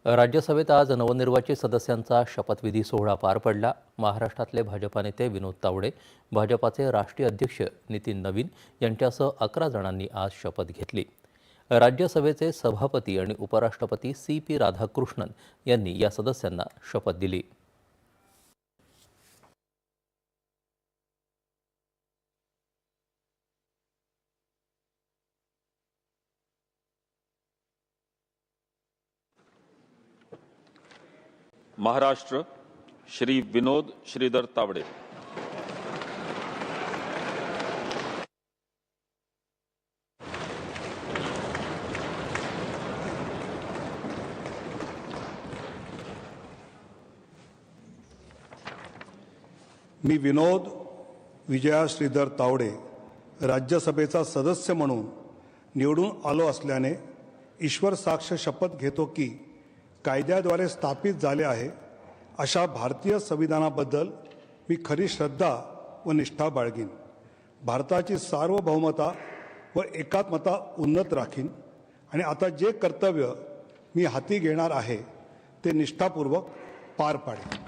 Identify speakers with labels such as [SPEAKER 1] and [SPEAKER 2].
[SPEAKER 1] राज्यसभेत आज नवनिर्वाचित सदस्यांचा शपथविधी सोहळा पार पडला। महाराष्ट्रातले भाजपा नेते विनोद तावडे, भाजपाचे राष्ट्रीय अध्यक्ष नितीन नवीन यांच्यासह 11 जणांनी आज शपथ घेतली। राज्यसभेचे सभापती आणि उपराष्ट्रपती CP राधाकृष्णन यांनी या सदस्यांना शपथ दिली।
[SPEAKER 2] महाराष्ट्र श्री विनोद श्रीधर तावडे।
[SPEAKER 3] मी विनोद विजया श्रीधर तावडे राज्यसभेचा सदस्य म्हणून निवडून आलो असल्याने ईश्वर साक्ष शपथ घेतो की कायद्याद्वारे स्थापित झाले आहे अशा भारतीय संविधानाबद्दल मी खरी श्रद्धा व निष्ठा बाळगीन। भारताची सार्वभौमता व एकात्मता उन्नत राखीन आणि आता जे कर्तव्य मी हाती घेणार आहे ते निष्ठापूर्वक पार पाडेन।